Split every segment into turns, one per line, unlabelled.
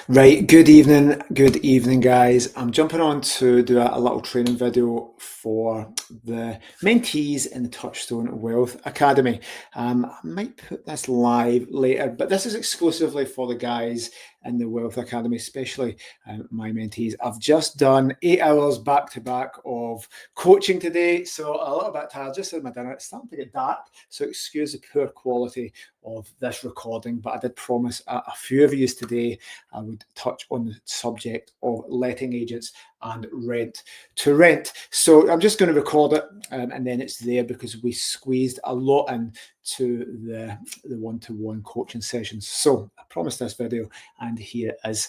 Right, good evening, guys. I'm jumping on to do a little training video for the mentees in the Touchstone Wealth Academy. I might put this live later, but this is exclusively for the guys in the Wealth Academy, especially my mentees. I've just done 8 hours back to back of coaching today, so a little bit tired. Just had my dinner. It's starting to get dark, so excuse the poor quality of this recording, but I did promise a few of you today I would touch on the subject of letting agents and rent to rent. So I'm just going to record it and then it's there because we squeezed a lot in to the one-to-one coaching sessions. So I promised this video and here it is.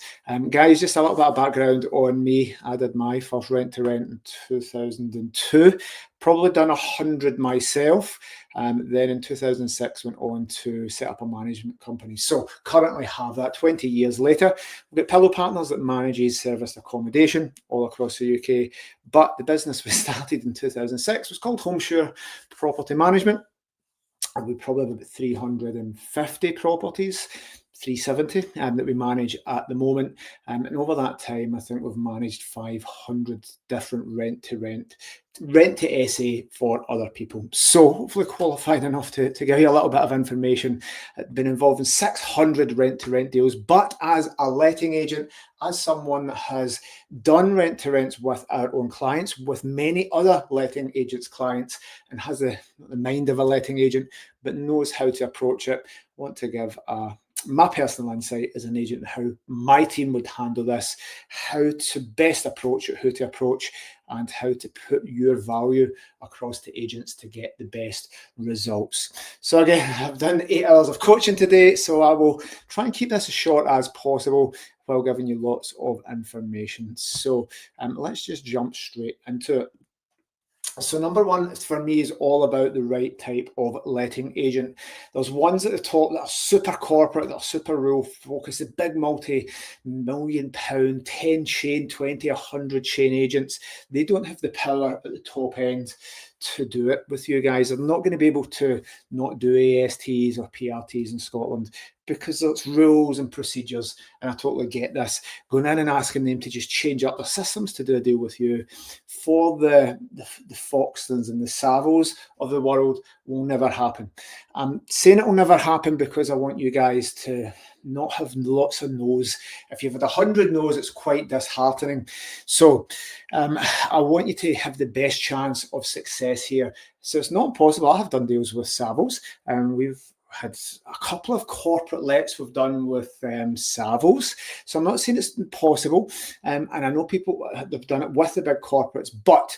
Guys, just a little bit of background on me. I did my first rent to rent in 2002. Probably done 100 myself. Then in 2006 went on to set up a management company. So currently have that 20 years later. We've got Pillow Partners that manages serviced accommodation all across the UK. But the business we started in 2006 was called Homeshare Property Management. And we probably have about 350 properties, 370 that we manage at the moment. And over that time, I think we've managed 500 different rent to SA for other people. So hopefully qualified enough to give you a little bit of information. I've been involved in 600 rent to rent deals, but as a letting agent, as someone that has done rent to rents with our own clients, with many other letting agents clients, and has the mind of a letting agent, but knows how to approach it, I want to give my personal insight as an agent, how my team would handle this, how to best approach it, who to approach, and how to put your value across to agents to get the best results. So again, I've done 8 hours of coaching today, so I will try and keep this as short as possible while giving you lots of information. So let's just jump straight into it. So number one for me is all about the right type of letting agent. There's ones at the top that are super corporate, that are super rule focused, the big multi-million pound, 10 chain, 20, 100 chain agents. They don't have the power at the top end to do it with you guys. They're not going to be able to not do ASTs or PRTs in Scotland because there's rules and procedures, and I totally get this. Going in and asking them to just change up their systems to do a deal with you for the Foxtons and the Savos of the world will never happen. I'm saying it will never happen because I want you guys to not have lots of no's. If you've had 100 no's, it's quite disheartening. So I want you to have the best chance of success here. So it's not possible. I have done deals with Savos, and we've had a couple of corporate lets we've done with Savos. So I'm not saying it's impossible. And I know people have done it with the big corporates, but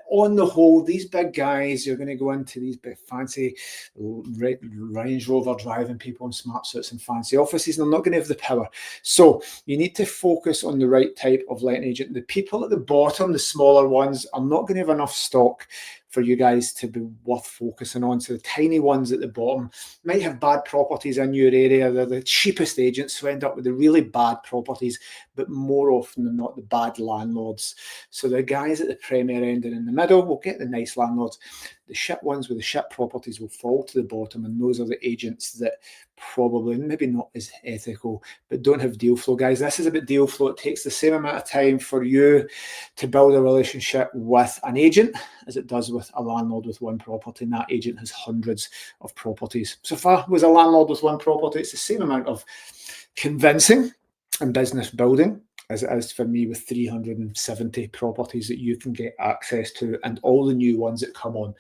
on the whole, these big guys, you're going to go into these big fancy Range Rover driving people in smart suits and fancy offices, and they're not going to have the power. So you need to focus on the right type of letting agent. The people at the bottom, the smaller ones, are not going to have enough stock for you guys to be worth focusing on. So the tiny ones at the bottom might have bad properties in your area. They're the cheapest agents who end up with the really bad properties, but more often than not, the bad landlords. So the guys at the premier end and in the middle will get the nice landlords. The shit ones with the shit properties will fall to the bottom, and those are the agents that probably maybe not as ethical, but don't have deal flow. Guys, this is about deal flow. It takes the same amount of time for you to build a relationship with an agent as it does with a landlord with one property, and that agent has hundreds of properties. So if I was a landlord with one property, it's the same amount of convincing and business building as it is for me with 370 properties that you can get access to and all the new ones that come on.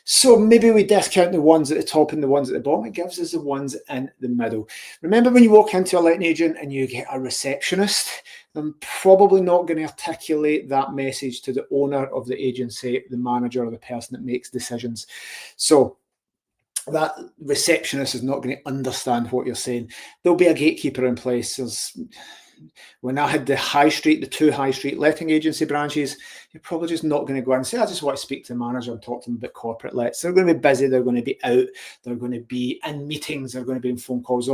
So maybe we discount the ones at the top and the ones at the bottom. It gives us the ones in the middle. Remember when you walk into a letting agent and you get a receptionist, I'm probably not going to articulate that message to the owner of the agency, the manager, or the person that makes decisions. So that receptionist is not going to understand what you're saying. There'll be a gatekeeper in place. When I had the two high street letting agency branches, you're probably just not going to go in and say, I just want to speak to the manager and talk to them about corporate lets. They're going to be busy, they're going to be out, they're going to be in meetings, they're going to be in phone calls.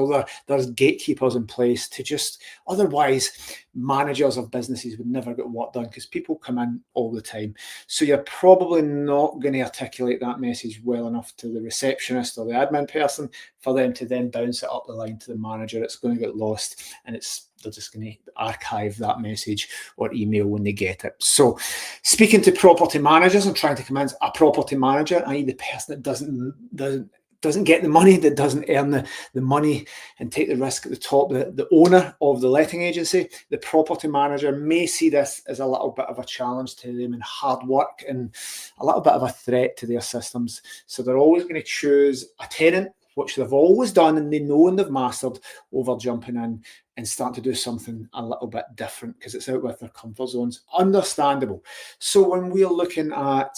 There's gatekeepers in place to just, otherwise managers of businesses would never get work done because people come in all the time. So you're probably not going to articulate that message well enough to the receptionist or the admin person for them to then bounce it up the line to the manager. It's going to get lost, and it's they're just going to archive that message or email when they get it. So speaking to property managers and trying to convince a property manager, i.e. the person that doesn't get the money, that doesn't earn the money and take the risk at the top, the owner of the letting agency, the property manager may see this as a little bit of a challenge to them and hard work and a little bit of a threat to their systems. So they're always going to choose a tenant, which they've always done and they know and they've mastered, over jumping in and start to do something a little bit different because it's out with their comfort zones. Understandable. So when we're looking at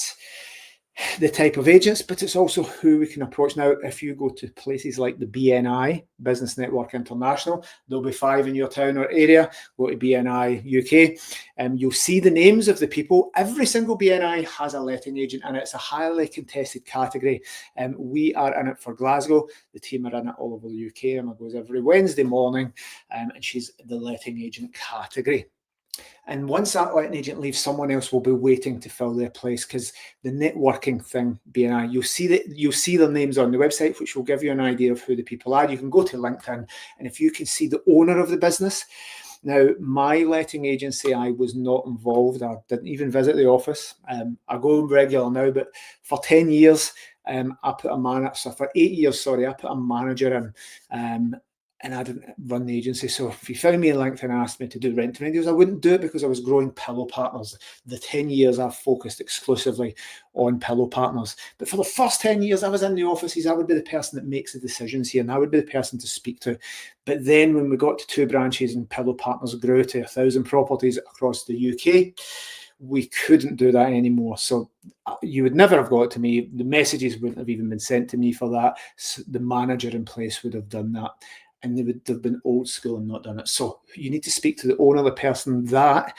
the type of agents, but it's also who we can approach. Now, if you go to places like the BNI, Business Network International, there'll be 5 in your town or area. Go to BNI UK, and you'll see the names of the people. Every single BNI has a letting agent, and it's a highly contested category. We are in it for Glasgow. The team are in it all over the UK. Emma goes every Wednesday morning, and she's the letting agent category. And once that letting agent leaves, someone else will be waiting to fill their place, because the networking thing, BNI, you'll see their names on the website, which will give you an idea of who the people are. You can go to LinkedIn, and if you can see the owner of the business. Now, my letting agency, I was not involved. I didn't even visit the office. I go regular now, but for 10 years, I put a manager. So for 8 years, sorry, I put a manager in. And I didn't run the agency. So if you found me on LinkedIn and asked me to do rent-to-rent deals, I wouldn't do it because I was growing Pillow Partners. The 10 years I've focused exclusively on Pillow Partners. But for the first 10 years I was in the offices, I would be the person that makes the decisions here, and I would be the person to speak to. But then when we got to 2 branches and Pillow Partners grew to 1,000 properties across the UK, we couldn't do that anymore. So you would never have got it to me. The messages wouldn't have even been sent to me for that. So the manager in place would have done that. And they would have been old school and not done it. So you need to speak to the owner, the person that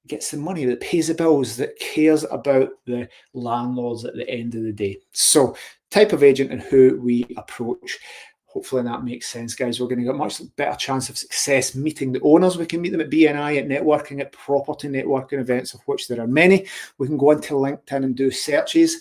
gets the money, that pays the bills, that cares about the landlords at the end of the day. So type of agent and who we approach. Hopefully that makes sense, guys. We're going to get a much better chance of success meeting the owners. We can meet them at BNI, at networking, at property networking events, of which there are many. We can go into LinkedIn and do searches.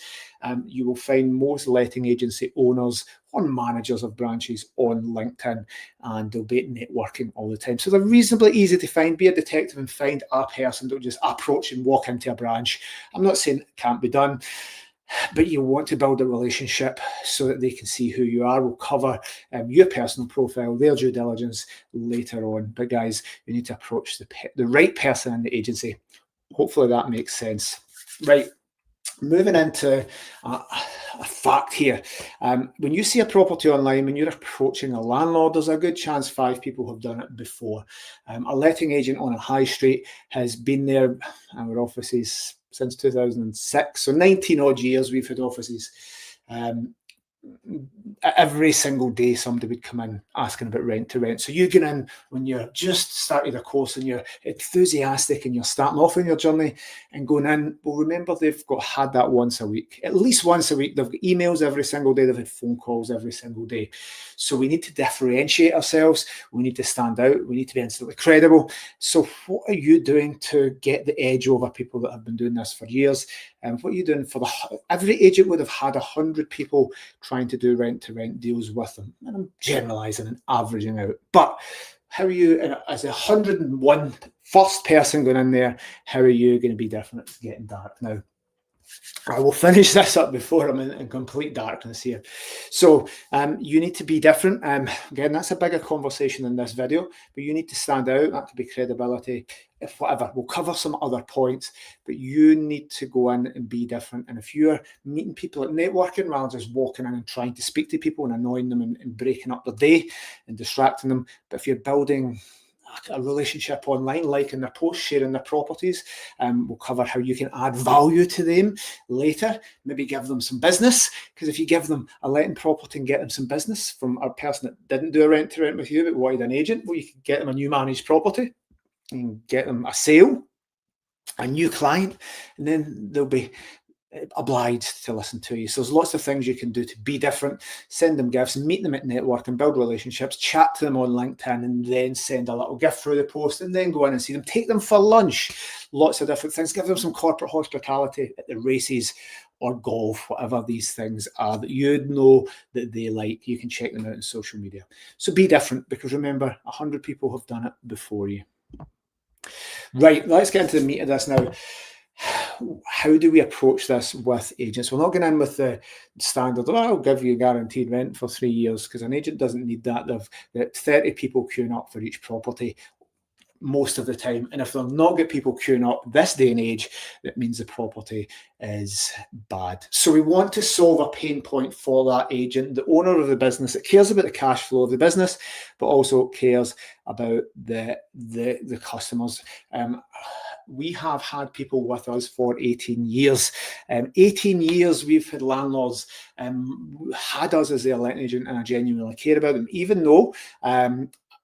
You will find most letting agency owners or managers of branches on LinkedIn, and they'll be networking all the time. So they're reasonably easy to find. Be a detective and find a person. Don't just approach and walk into a branch. I'm not saying it can't be done, but you want to build a relationship so that they can see who you are. We'll cover your personal profile, their due diligence later on. But guys, you need to approach the right person in the agency. Hopefully that makes sense. Right. Moving into a fact here. When you see a property online, when you're approaching a landlord, there's a good chance 5 people have done it before. A letting agent on a high street has been there, our offices, since 2006. So 19 odd years we've had offices. Every single day somebody would come in asking about rent-to-rent. So you get in when you're just started a course and you're enthusiastic and you're starting off on your journey and going in. Well, remember, they've had that once a week, at least once a week. They've got emails every single day. They've had phone calls every single day. So we need to differentiate ourselves. We need to stand out. We need to be instantly credible. So what are you doing to get the edge over people that have been doing this for years? And what are you doing for every agent would have had 100 people trying to do rent-to-rent deals with them. And I'm generalizing and averaging out. But how are you, as a 101 first person going in there, how are you going to be different? It's getting dark now. I will finish this up before I'm in complete darkness here. So you need to be different. Again, that's a bigger conversation in this video, but you need to stand out. That could be credibility, if whatever. We'll cover some other points, but you need to go in and be different. And if you're meeting people at networking rather than just walking in and trying to speak to people and annoying them and breaking up their day and distracting them, but if you're building a relationship online, liking their posts, sharing their properties. We'll cover how you can add value to them later, maybe give them some business, because if you give them a letting property and get them some business from a person that didn't do a rent-to-rent with you but wanted an agent, well, you can get them a new managed property and get them a sale, a new client, and then they'll be obliged to listen to you. So there's lots of things you can do to be different. Send them gifts, meet them at network and build relationships, chat to them on LinkedIn, and then send a little gift through the post, and then go in and see them. Take them for lunch. Lots of different things. Give them some corporate hospitality at the races or golf, whatever these things are that you know that they like. You can check them out on social media. So be different, because remember, 100 people have done it before you. Right, let's get into the meat of this now. How do we approach this with agents? We're not going in with the standard, oh, I'll give you guaranteed rent for 3 years, because an agent doesn't need that. They've got 30 people queuing up for each property most of the time. And if they're not get people queuing up this day and age, that means the property is bad. So we want to solve a pain point for that agent, the owner of the business that cares about the cash flow of the business, but also cares about the customers. We have had people with us for 18 years. 18 years we've had landlords had us as their letting agent, and I genuinely care about them. Even though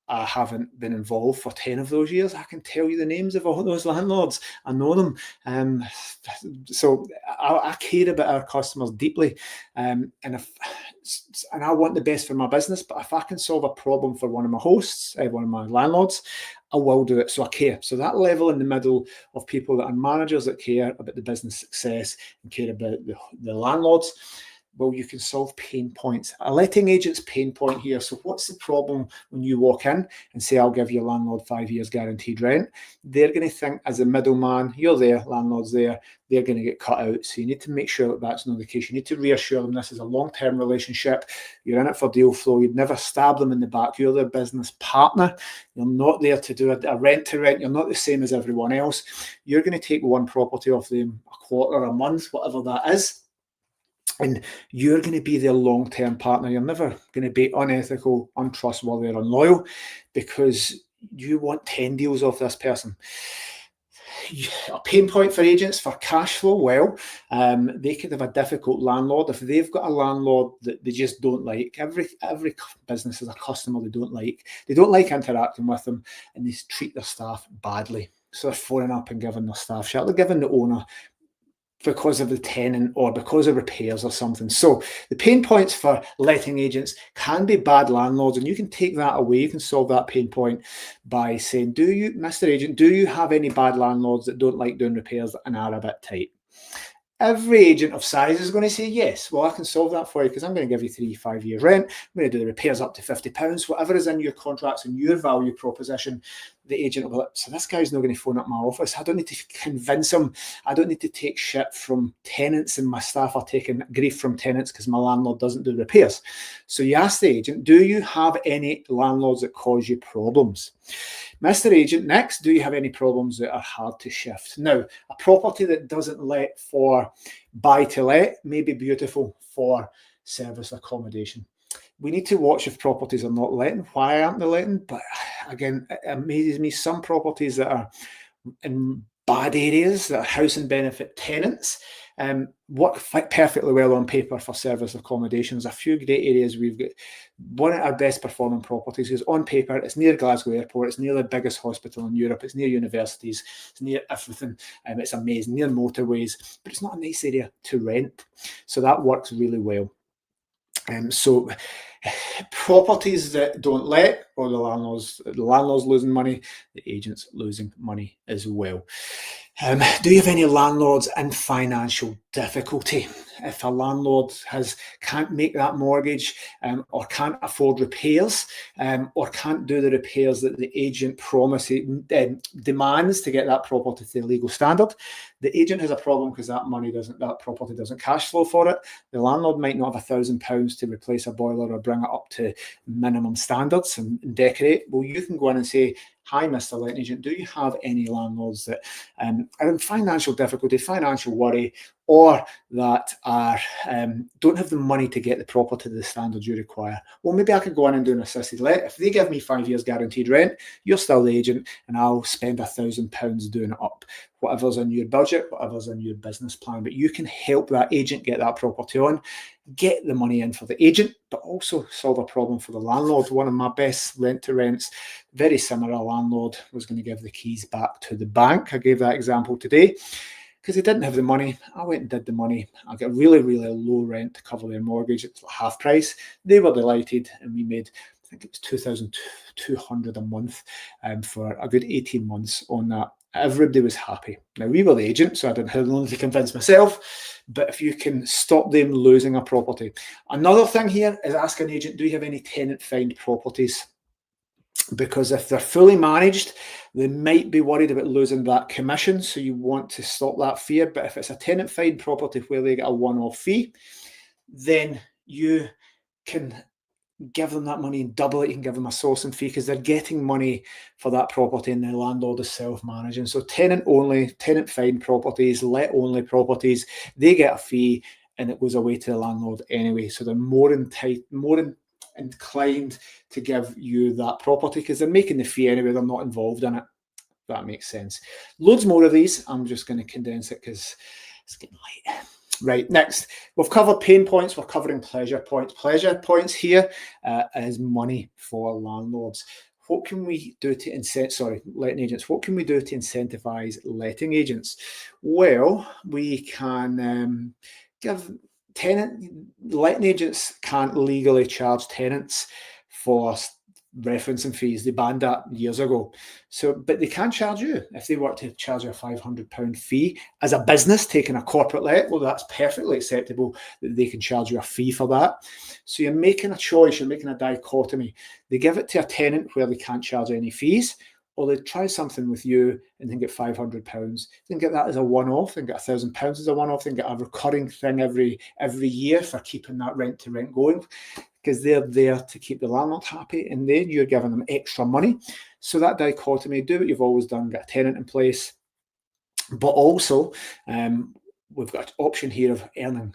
I haven't been involved for 10 of those years, I can tell you the names of all those landlords. I know them. So I care about our customers deeply. And I want the best for my business, but if I can solve a problem for one of my hosts, one of my landlords, I will do it. So I care. So that level in the middle of people that are managers that care about the business success and care about the landlords, well, you can solve pain points. A letting agent's pain point here. So what's the problem when you walk in and say, I'll give your landlord 5 years guaranteed rent? They're going to think, as a middleman, you're there, landlord's there, they're going to get cut out. So you need to make sure that that's not the case. You need to reassure them this is a long-term relationship. You're in it for deal flow. You'd never stab them in the back. You're their business partner. You're not there to do a rent-to-rent. You're not the same as everyone else. You're going to take one property off them a quarter, a month, whatever that is. And you're going to be their long-term partner. You're never going to be unethical, untrustworthy, or unloyal, because you want 10 deals off this person. A pain point for agents for cash flow, well, they could have a difficult landlord. If they've got a landlord that they just don't like, every business has a customer they don't like. They don't like interacting with them, and they treat their staff badly. So they're phoning up and giving their staff shit. They're giving the owner because of the tenant or because of repairs or something. So the pain points for letting agents can be bad landlords, and you can take that away. You can solve that pain point by saying, do you, Mr. Agent, do you have any bad landlords that don't like doing repairs and are a bit tight? Every agent of size is going to say yes. Well, I can solve that for you, because I'm going to give you 3 5 year rent. I'm going to do the repairs up to £50. Whatever is in your contracts and your value proposition, the agent will be like, so this guy's not going to phone up my office. I don't need to convince him. I don't need to take shit from tenants, and my staff are taking grief from tenants because my landlord doesn't do repairs. So you ask the agent, do you have any landlords that cause you problems? Mr. Agent, next, do you have any problems that are hard to shift? Now, a property that doesn't let for buy-to-let may be beautiful for service accommodation. We need to watch if properties are not letting. Why aren't they letting? But again, it amazes me. Some properties that are in bad areas, that are housing benefit tenants, work perfectly well on paper for service accommodation. There's a few great areas. We've got one of our best performing properties is on paper. It's near Glasgow Airport. It's near the biggest hospital in Europe. It's near universities. It's near everything. It's amazing, near motorways, but it's not a nice area to rent. So that works really well. So properties that don't let, or the landlord's losing money, the agent's losing money as well. Do you have any landlords in financial difficulty? If a landlord can't make that mortgage, or can't afford repairs, or can't do the repairs that the agent demands to get that property to the legal standard, the agent has a problem, because that property doesn't cash flow for it. The landlord might not have £1,000 to replace a boiler or bring it up to minimum standards and decorate. Well, you can go in and say, hi, Mr. Letting Agent, do you have any landlords that are in financial difficulty, financial worry, or that are don't have the money to get the property to the standards you require? Well, maybe I could go in and do an assisted let. If they give me 5 years guaranteed rent, you're still the agent, and I'll spend £1,000 doing it up. Whatever's in your budget, whatever's in your business plan. But you can help that agent get that property on, get the money in for the agent, but also solve a problem for the landlord. One of my best rent-to-rents, very similar, a landlord was going to give the keys back to the bank. I gave that example today. because they didn't have the money. I went and did the money. I got really, really low rent to cover their mortgage. It was like half price. They were delighted, and we made, I think it was 2,200 a month for a good 18 months on that. Everybody was happy. Now, we were the agent, so I didn't have to convince myself, but if you can stop them losing a property. Another thing here is ask an agent, do you have any tenant find properties? Because if they're fully managed, they might be worried about losing that commission, so you want to stop that fear. But if it's a tenant find property where they get a one-off fee, then you can give them that money and double it. You can give them a sourcing fee because they're getting money for that property and the landlord is self-managing. So tenant only, tenant find properties, let only properties, they get a fee and it goes away to the landlord anyway. So they're more inclined to give you that property because they're making the fee anyway. They're not involved in it. That makes sense. Loads more of these. I'm just going to condense it because it's getting late. Right, next, we've covered pain points, we're covering pleasure points. Pleasure points here is money for landlords. What can we do to letting agents? What can we do to incentivize letting agents? Well, we can give letting agents can't legally charge tenants for referencing fees. They banned that years ago. So, but they can charge you if they were to charge a £500 fee as a business taking a corporate let. Well, that's perfectly acceptable that they can charge you a fee for that. So you're making a choice, you're making a dichotomy. They give it to a tenant where they can't charge any fees, or they try something with you and then get £500. They can get that as a one-off, they can get £1,000 as a one-off, they can get a recurring thing every year for keeping that rent to rent going, because they're there to keep the landlord happy and then you're giving them extra money. So that dichotomy, do what you've always done, get a tenant in place, but also we've got an option here of earning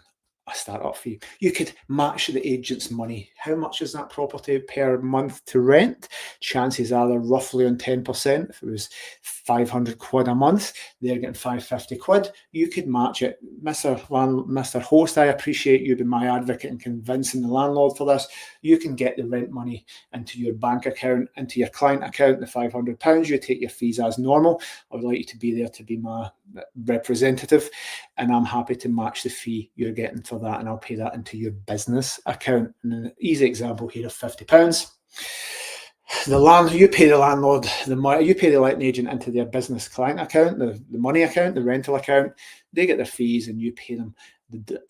a startup fee. You could match the agent's money. How much is that property per month to rent? Chances are they're roughly on 10%. If it was 500 quid a month, they're getting 550 quid. You could match it. Mr. Host, I appreciate you being my advocate and convincing the landlord for this. You can get the rent money into your bank account, into your client account, the £500. You take your fees as normal. I would like you to be there to be my representative, and I'm happy to match the fee you're getting for that, and I'll pay that into your business account. And an easy example here of £50. You pay the landlord the money, you pay the letting agent into their business client account, the money account, the rental account. They get their fees, and you pay them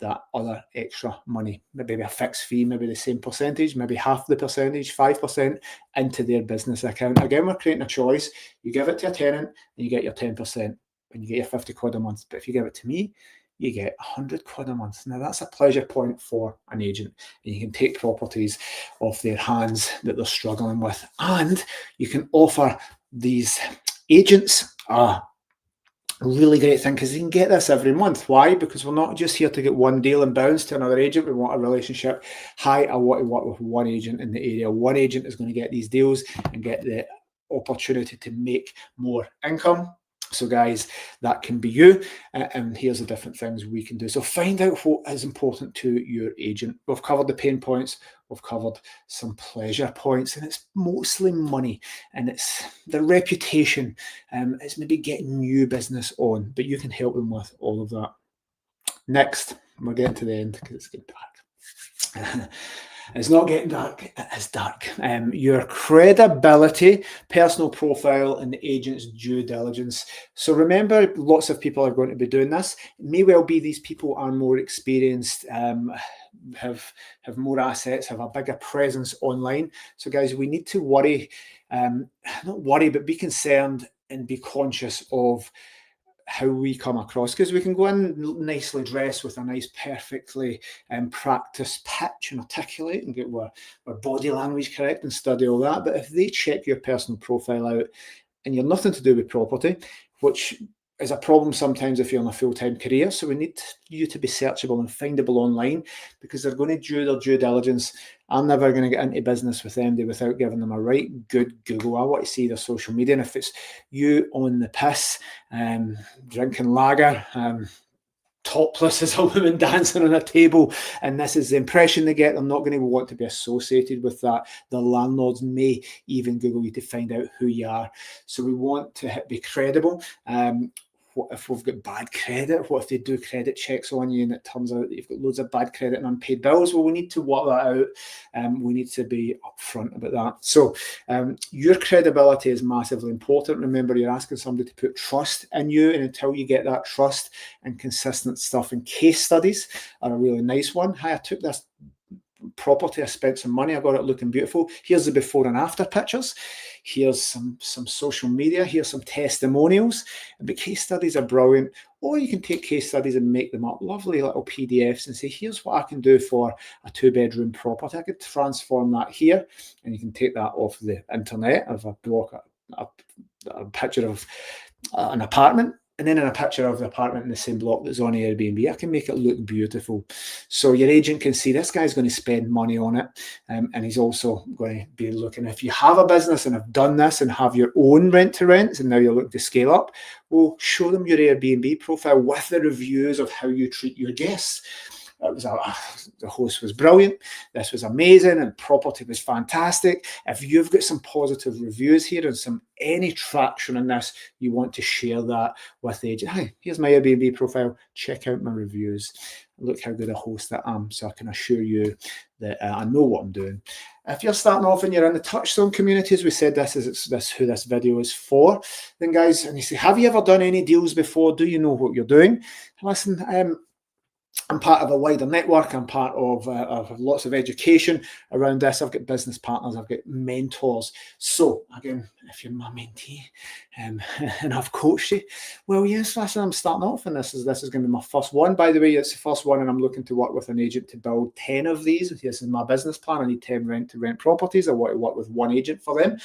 that other extra money, maybe a fixed fee, maybe the same percentage, maybe half the percentage, 5% into their business account. Again, we're creating a choice. You give it to a tenant and you get your 10%. And you get your 50 quid a month. But if you give it to me, you get 100 quid a month. Now that's a pleasure point for an agent, and you can take properties off their hands that they're struggling with. And you can offer these agents a really great thing, because you can get this every month. Why? Because we're not just here to get one deal and bounce to another agent. We want a relationship. Hi, I want to work with one agent in the area. One agent is going to get these deals and get the opportunity to make more income. So guys, that can be you, and here's the different things we can do. So find out what is important to your agent. We've covered the pain points, we've covered some pleasure points, and it's mostly money, and it's the reputation. It's maybe getting new business on, but you can help them with all of that. Next, we're getting to the end because it's getting dark. It's not getting dark, it is dark. Your credibility, personal profile, and the agent's due diligence. So remember, lots of people are going to be doing this. It may well be these people are more experienced, have more assets, have a bigger presence online. So guys, we need to worry, not worry, but be concerned and be conscious of how we come across, because we can go in nicely dressed with a nice, perfectly practiced pitch and articulate and get our body language correct and study all that. But if they check your personal profile out and you're nothing to do with property, which is a problem sometimes if you're in a full-time career, so we need you to be searchable and findable online, because they're going to do their due diligence. I'm never going to get into business with them without giving them a right good Google. I want to see their social media, and if it's you on the piss, drinking lager, topless as a woman dancing on a table, and this is the impression they get, they're not going to want to be associated with that. The landlords may even Google you to find out who you are. So we want to be credible. what if we've got bad credit? What if they do credit checks on you and it turns out that you've got loads of bad credit and unpaid bills? Well, we need to work that out. We need to be upfront about that. So your credibility is massively important. Remember, you're asking somebody to put trust in you, and until you get that trust and consistent stuff, and case studies are a really nice one. Hi, I took this property, I spent some money, I got it looking beautiful. Here's the before and after pictures. Here's some social media. Here's some testimonials. But case studies are brilliant. Or you can take case studies and make them up, lovely little PDFs, and say, here's what I can do for a 2-bedroom property. I could transform that here, and you can take that off the internet of a picture of an apartment, and then in a picture of the apartment in the same block that's on Airbnb. I can make it look beautiful. So your agent can see this guy's going to spend money on it, and he's also going to be looking. If you have a business and have done this and have your own rent-to-rents and now you're looking to scale up, well, show them your Airbnb profile with the reviews of how you treat your guests. The host was brilliant, this was amazing, and property was fantastic. If you've got some positive reviews here and any traction in this, you want to share that with the agent. Hi, here's my Airbnb profile, check out my reviews. Look how good a host I am. So I can assure you that I know what I'm doing. If you're starting off and you're in the Touchstone communities, we said this is who this video is for. Then guys, and you say, have you ever done any deals before? Do you know what you're doing? Listen, I'm part of a wider network. I'm part of lots of education around this. I've got business partners. I've got mentors. So again, if you're my mentee and I've coached you, well, yes, listen, I'm starting off, and this is going to be my first one. By the way, it's the first one, and I'm looking to work with an agent to build 10 of these. This is my business plan. I need 10 rent-to-rent properties. I want to work with one agent for them.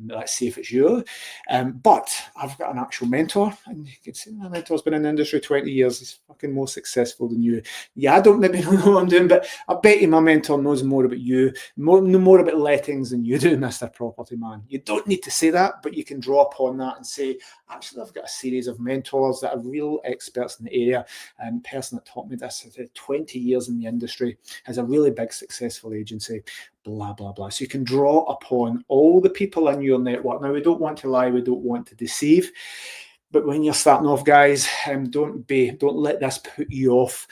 Let's see if it's you. But I've got an actual mentor, and you can see my mentor's been in the industry 20 years. He's fucking more successful than you. Yeah, I don't maybe know what I'm doing, but I bet you my mentor knows more about you, more about lettings than you do, Mr. Property Man. You don't need to say that, but you can draw upon that and say, actually, I've got a series of mentors that are real experts in the area. Person that taught me this has 20 years in the industry, has a really big successful agency, blah, blah, blah. So you can draw upon all the people in your network. Now, we don't want to lie. We don't want to deceive. But when you're starting off, guys, don't let this put you off.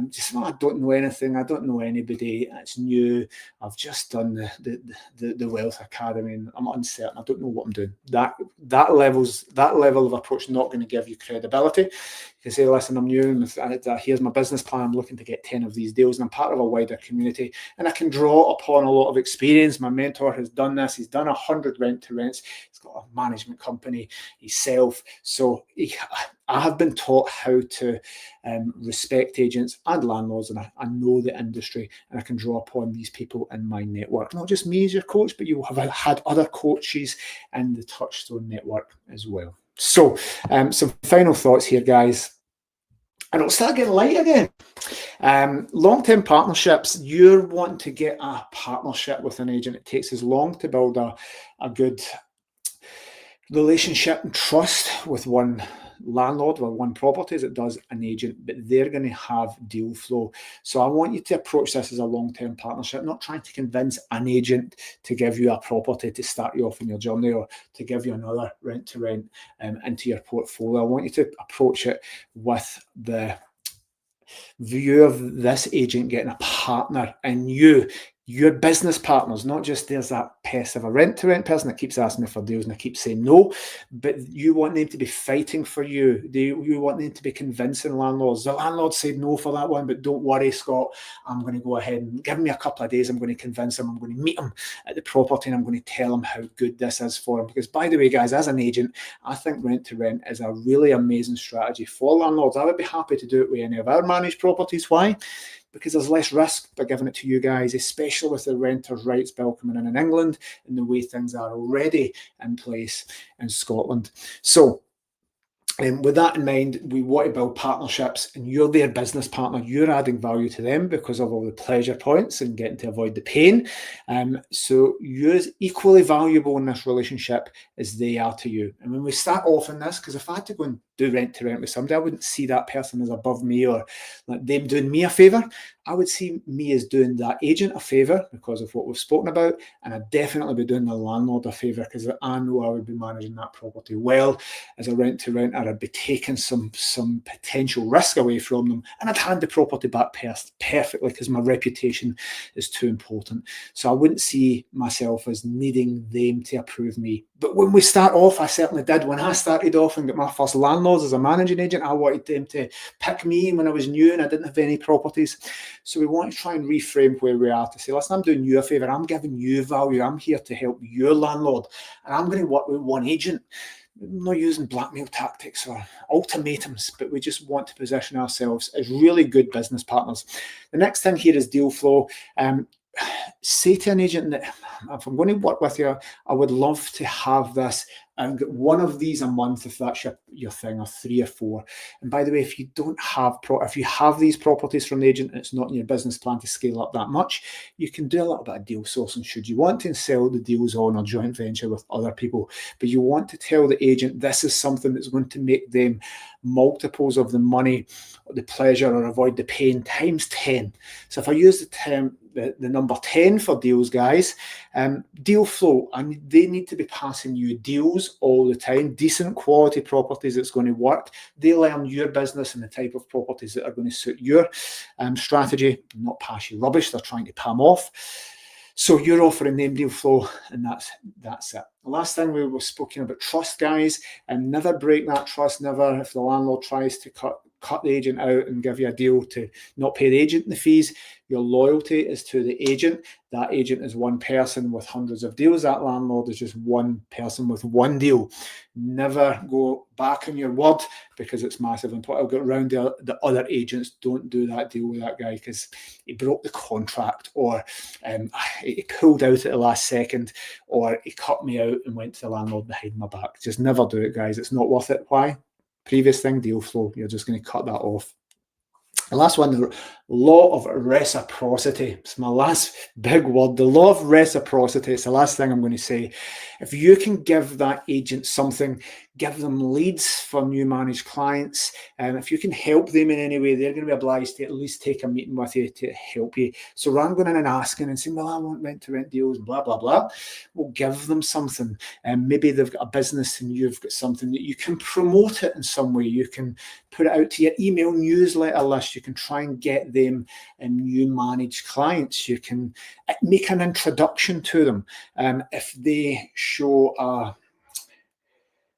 Just, I don't know anything. I don't know anybody. It's new. I've just done the Wealth Academy, and I'm uncertain. I don't know what I'm doing. That level of approach is not going to give you credibility. You can say, listen, I'm new, and here's my business plan. I'm looking to get 10 of these deals, and I'm part of a wider community, and I can draw upon a lot of experience. My mentor has done this. He's done 100 rent-to-rents. He's got a management company himself. So I have been taught how to respect agents and landlords, and I know the industry, and I can draw upon these people in my network. Not just me as your coach, but you have had other coaches in the Touchstone network as well. So some final thoughts here, guys. And it'll start getting light again. Long-term partnerships, you're wanting to get a partnership with an agent. It takes as long to build a good relationship and trust with one landlord or one property as it does an agent, but they're going to have deal flow. So I want you to approach this as a long-term partnership, not trying to convince an agent to give you a property to start you off in your journey or to give you another rent-to-rent into your portfolio. I want you to approach it with the view of this agent getting a partner in you. Your business partners, not just there's that pest of a rent-to-rent person that keeps asking me for deals and I keep saying no, but you want them to be fighting for you. You want them to be convincing landlords. The landlord said no for that one, but don't worry, Scott, I'm going to go ahead and give me a couple of days. I'm going to convince him. I'm going to meet him at the property and I'm going to tell him how good this is for him. Because by the way, guys, as an agent, I think rent-to-rent is a really amazing strategy for landlords. I would be happy to do it with any of our managed properties. Why? Because there's less risk by giving it to you guys, especially with the Renters' Rights Bill coming in England and the way things are already in place in Scotland. So with that in mind, we want to build partnerships, and you're their business partner. You're adding value to them because of all the pleasure points and getting to avoid the pain. So you're as equally valuable in this relationship as they are to you. And when we start off in this, because if I had to go and do rent-to-rent with somebody, I wouldn't see that person as above me or like them doing me a favour. I would see me as doing that agent a favour because of what we've spoken about, and I'd definitely be doing the landlord a favour because I know I would be managing that property well. As a rent-to-renter, I'd be taking some potential risk away from them, and I'd hand the property back perfectly because my reputation is too important. So I wouldn't see myself as needing them to approve me. But when we start off, I certainly did. When I started off and got my first landlords as a managing agent, I wanted them to pick me when I was new and I didn't have any properties. So we want to try and reframe where we are to say, listen, I'm doing you a favour. I'm giving you value. I'm here to help your landlord. And I'm going to work with one agent. I'm not using blackmail tactics or ultimatums, but we just want to position ourselves as really good business partners. The next thing here is deal flow. Say to an agent that if I'm going to work with you, I would love to have this and get one of these a month if that's your thing, or 3 or 4. And by the way, if you don't have if you have these properties from the agent and it's not in your business plan to scale up that much, you can do a little bit of deal sourcing should you want to and sell the deals on a joint venture with other people. But you want to tell the agent this is something that's going to make them multiples of the money, the pleasure, or avoid the pain times 10. So if I use the number 10 for deals, guys, deal flow, and they need to be passing you deals all the time, decent quality properties that's going to work. They learn your business and the type of properties that are going to suit your strategy, not pass you rubbish they're trying to palm off. So you're offering them deal flow, and that's it. The last thing we were speaking about trust, guys, and never break that trust. Never, if the landlord tries to cut the agent out and give you a deal to not pay the agent the fees, your loyalty is to the agent. That agent is one person with hundreds of deals. That landlord is just one person with one deal. Never go back on your word because it's massive important. I'll get around the other agents. Don't do that deal with that guy because he broke the contract, or he pulled out at the last second, or he cut me out and went to the landlord behind my back. Just never do it, guys. It's not worth it. Why? Previous thing, deal flow. You're just going to cut that off. The last one, the law of reciprocity. It's my last big word. The law of reciprocity. It's the last thing I'm going to say. If you can give that agent something, give them leads for new managed clients, and if you can help them in any way, they're going to be obliged to at least take a meeting with you to help you. So rather than going in and asking and saying, well, I want rent-to-rent deals, blah, blah, blah, we'll give them something. And maybe they've got a business and you've got something that you can promote it in some way. You can put it out to your email newsletter list. You can try and get them new managed clients. You can make an introduction to them. If they show a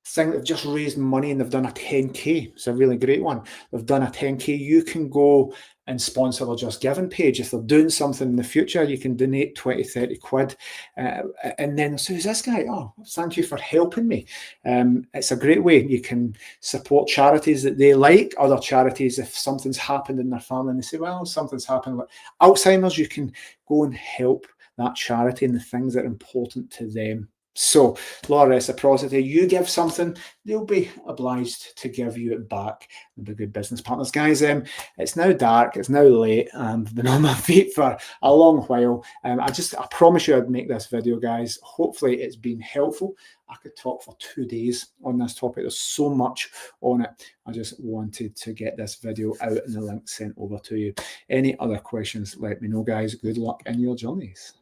thing, they've just raised money and they've done a 10K. It's a really great one. They've done a 10K. You can go and sponsor their Just Giving page. If they're doing something in the future, you can donate 20, 30 quid. And then, so who's this guy? Oh, thank you for helping me. It's a great way. You can support charities that they like, other charities. If something's happened in their family and they say, well, something's happened with Alzheimer's, you can go and help that charity and the things that are important to them. So, law of reciprocity, you give something, they'll be obliged to give you it back. They'll be good business partners. Guys, it's now dark, it's now late, and I've been on my feet for a long while. I promise you I'd make this video, guys. Hopefully it's been helpful. I could talk for 2 days on this topic. There's so much on it. I just wanted to get this video out and the link sent over to you. Any other questions, let me know, guys. Good luck in your journeys.